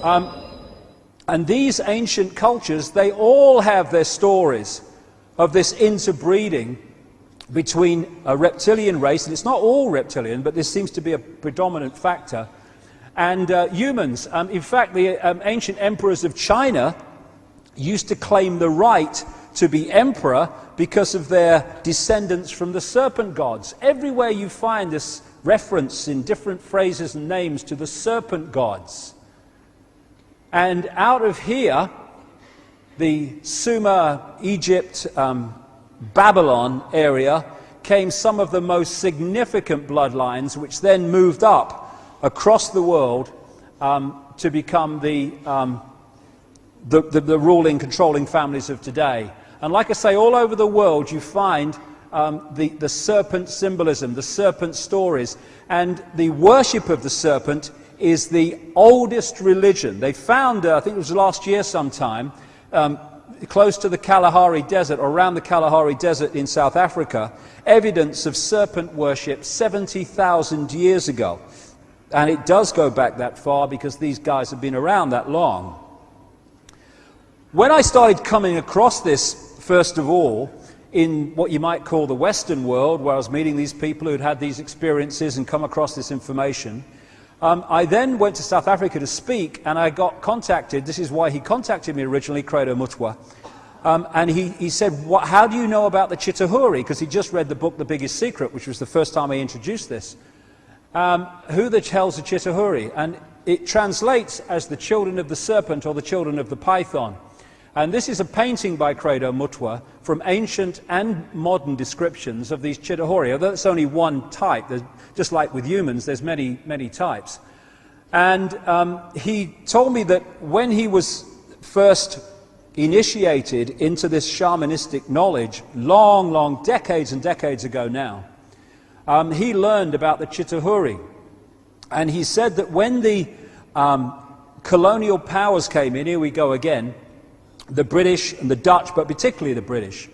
And these ancient cultures, they all have their stories of this interbreeding between a reptilian race, and it's not all reptilian, but this seems to be a predominant factor, and humans. In fact, the ancient emperors of China used to claim the right to be emperor because of their descendants from the serpent gods. Everywhere you find this reference in different phrases and names to the serpent gods. And out of here, the Sumer, Egypt, Babylon area, came some of the most significant bloodlines, which then moved up across the world to become the ruling, controlling families of today. And like I say, all over the world you find the serpent symbolism, the serpent stories, and the worship of the serpent is the oldest religion. They found, I think it was last year sometime, close to the Kalahari Desert, or around the Kalahari Desert in South Africa, evidence of serpent worship 70,000 years ago. And it does go back that far because these guys have been around that long. When I started coming across this, first of all, in what you might call the Western world, where I was meeting these people who'd had these experiences and come across this information, I then went to South Africa to speak, and I got contacted. This is why he contacted me originally, Credo Mutwa. And he said, how do you know about the Chitahuri? Because he just read the book, The Biggest Secret, which was the first time I introduced this. Who the hell's the Chitahuri? And it translates as the children of the serpent or the children of the python. And this is a painting by Credo Mutwa from ancient and modern descriptions of these Chitahuri. Although it's only one type, just like with humans, there's many, many types. And he told me that when he was first initiated into this shamanistic knowledge, long decades and decades ago now, he learned about the Chitahuri. And he said that when the colonial powers came in, here we go again, the British and the Dutch, but particularly the British,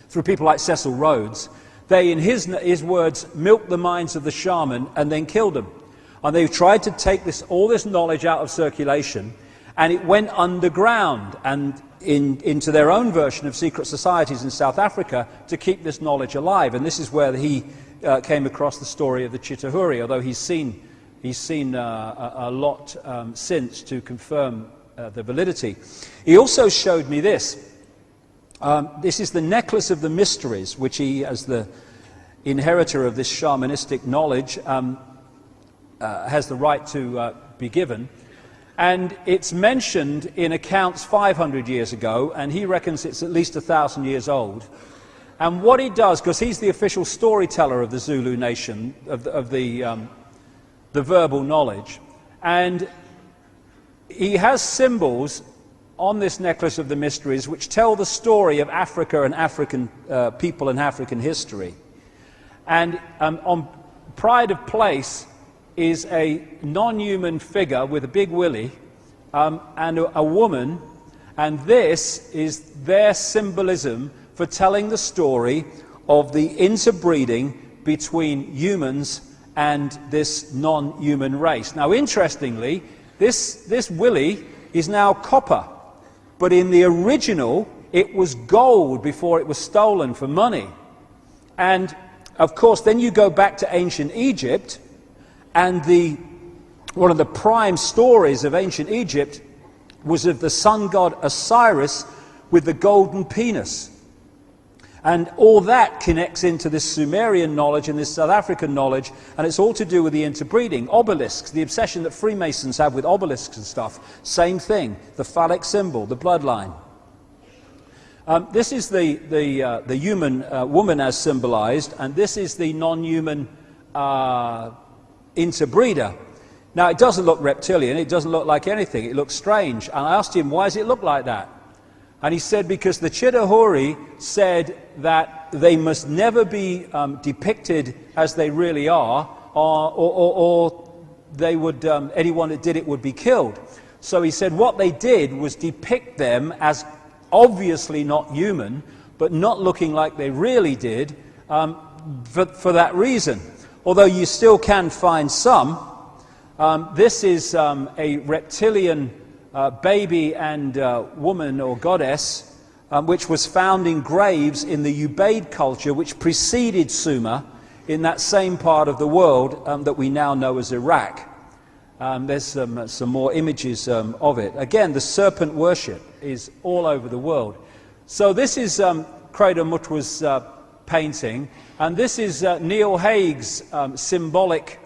through people like Cecil Rhodes, they, in his words, milked the minds of the shaman and then killed them. And they tried to take all this knowledge out of circulation, and it went underground and into their own version of secret societies in South Africa to keep this knowledge alive. And this is where he came across the story of the Chitahuri, although he's seen a lot since to confirm the validity. He also showed me this. This is the necklace of the mysteries, which he, as the inheritor of this shamanistic knowledge, has the right to be given. And it's mentioned in accounts 500 years ago, and he reckons it's at least 1,000 years old. And what he does, because he's the official storyteller of the Zulu nation, of the verbal knowledge, and he has symbols on this necklace of the mysteries which tell the story of Africa and African people and African history. And on pride of place is a non-human figure with a big willy and a woman, and this is their symbolism for telling the story of the interbreeding between humans and this non-human race. Now, interestingly, this willy is now copper, but in the original it was gold before it was stolen for money. And of course then you go back to ancient Egypt, and one of the prime stories of ancient Egypt was of the sun god Osiris with the golden penis. And all that connects into this Sumerian knowledge and this South African knowledge, and it's all to do with the interbreeding. Obelisks, the obsession that Freemasons have with obelisks and stuff, same thing. The phallic symbol, the bloodline. This is the human woman as symbolized, and this is the non-human interbreeder. Now, it doesn't look reptilian, it doesn't look like anything, it looks strange. And I asked him, why does it look like that? And he said, because the Chitahuri said that they must never be depicted as they really are, or they would, anyone that did it would be killed. So he said what they did was depict them as obviously not human, but not looking like they really did, for that reason. Although you still can find some This is a reptilian baby and woman or goddess, which was found in graves in the Ubaid culture, which preceded Sumer in that same part of the world that we now know as Iraq. There's some more images of it. Again, the serpent worship is all over the world. So this is Credo Mutwa's painting, and this is Neil Haig's symbolic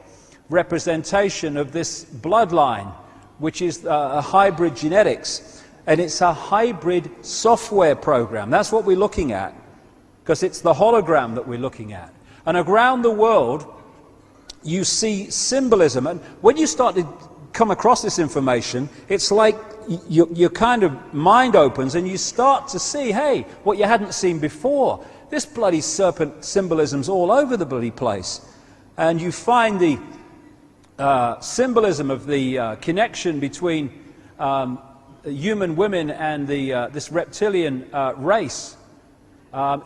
representation of this bloodline, which is a hybrid genetics, and it's a hybrid software program. That's what we're looking at, because it's the hologram that we're looking at. And around the world, you see symbolism, and when you start to come across this information, it's like your kind of mind opens and you start to see, hey, what you hadn't seen before. This bloody serpent symbolism's all over the bloody place. And you find the symbolism of the connection between human women and this reptilian race.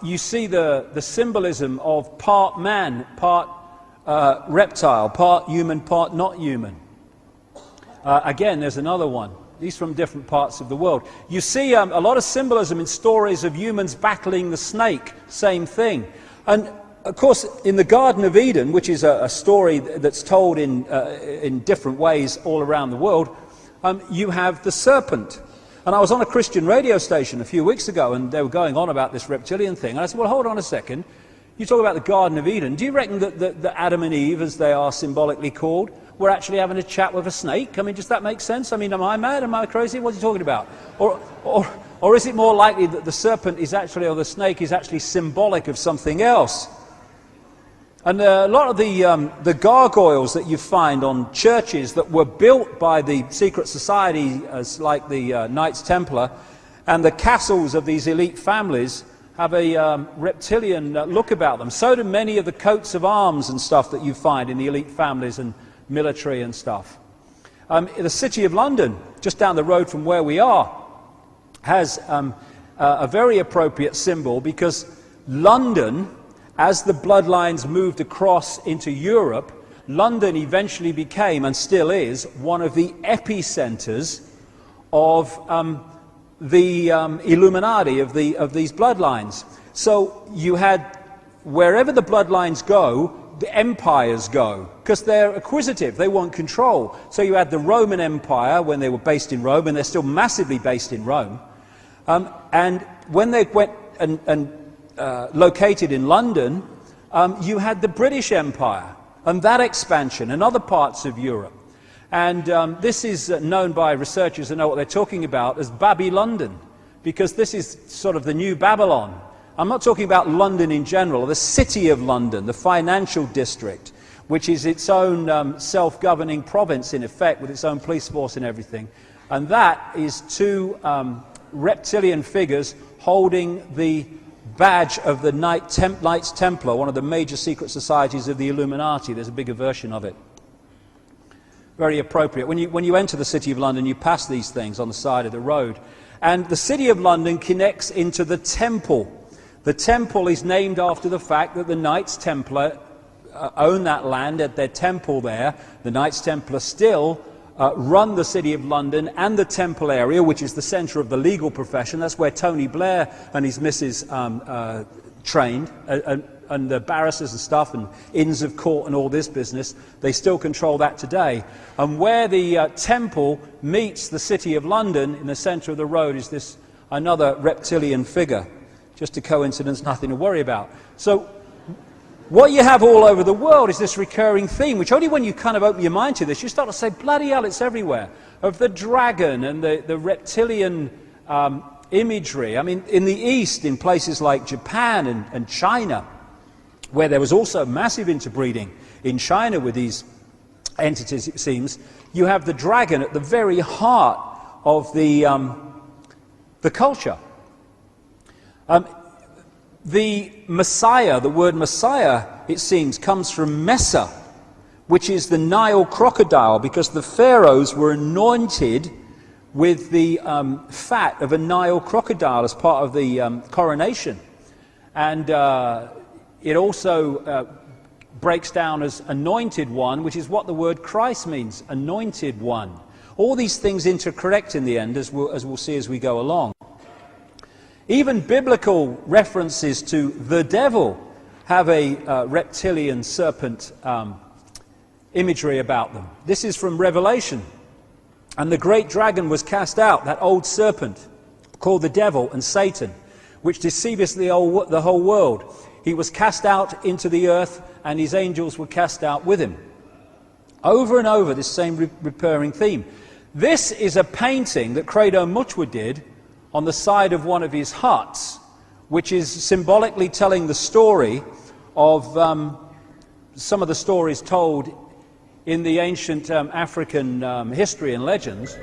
You see the symbolism of part man, part reptile, part human, part not human. Again, there's another one. These from different parts of the world. You see a lot of symbolism in stories of humans battling the snake, same thing. And of course, in the Garden of Eden, which is a story that's told in different ways all around the world, you have the serpent. And I was on a Christian radio station a few weeks ago, and they were going on about this reptilian thing. And I said, well, hold on a second. You talk about the Garden of Eden. Do you reckon that Adam and Eve, as they are symbolically called, were actually having a chat with a snake? I mean, does that make sense? I mean, am I mad? Am I crazy? What are you talking about? Or is it more likely that the serpent is actually, or the snake is actually symbolic of something else? And a lot of the gargoyles that you find on churches that were built by the secret society, as like the Knights Templar, and the castles of these elite families have a reptilian look about them. So do many of the coats of arms and stuff that you find in the elite families and military and stuff. The City of London, just down the road from where we are, has a very appropriate symbol, because London, as the bloodlines moved across into Europe, London eventually became, and still is, one of the epicenters of the Illuminati, of these bloodlines. So you had, wherever the bloodlines go, the empires go, because they're acquisitive, they want control. So you had the Roman Empire when they were based in Rome, and they're still massively based in Rome. And when they went and located in London, you had the British Empire and that expansion and other parts of Europe. And this is known by researchers who know what they're talking about as Baby-London, because this is sort of the new Babylon. I'm not talking about London in general, the City of London, the financial district, which is its own self-governing province in effect, with its own police force and everything. And that is two reptilian figures holding the badge of the Knights Templar, one of the major secret societies of the Illuminati. There's a bigger version of it. Very appropriate. When you enter the City of London, you pass these things on the side of the road. And the City of London connects into the Temple. The Temple is named after the fact that the Knights Templar own that land at their temple there. The Knights Templar still run the City of London and the Temple area, which is the centre of the legal profession. That's where Tony Blair and his missus trained, and the barristers and stuff, and Inns of Court and all this business. They still control that today. And where the Temple meets the City of London, in the centre of the road, is this another reptilian figure. Just a coincidence, nothing to worry about. So what you have all over the world is this recurring theme, which only when you kind of open your mind to this, you start to say, bloody hell, it's everywhere, of the dragon and the reptilian imagery. I mean, in the East, in places like Japan and China, where there was also massive interbreeding in China with these entities, it seems, you have the dragon at the very heart of the culture. The Messiah, the word Messiah, it seems, comes from Mesa, which is the Nile crocodile, because the pharaohs were anointed with the fat of a Nile crocodile as part of the coronation. And it also breaks down as anointed one, which is what the word Christ means, anointed one. All these things interconnect in the end, as we'll see as we go along. Even biblical references to the devil have a reptilian serpent imagery about them. This is from Revelation. And the great dragon was cast out, that old serpent, called the devil and Satan, which deceiveth the whole world. He was cast out into the earth, and his angels were cast out with him. Over and over, this same recurring theme. This is a painting that Credo Muchwa did on the side of one of his huts, which is symbolically telling the story of some of the stories told in the ancient African history and legends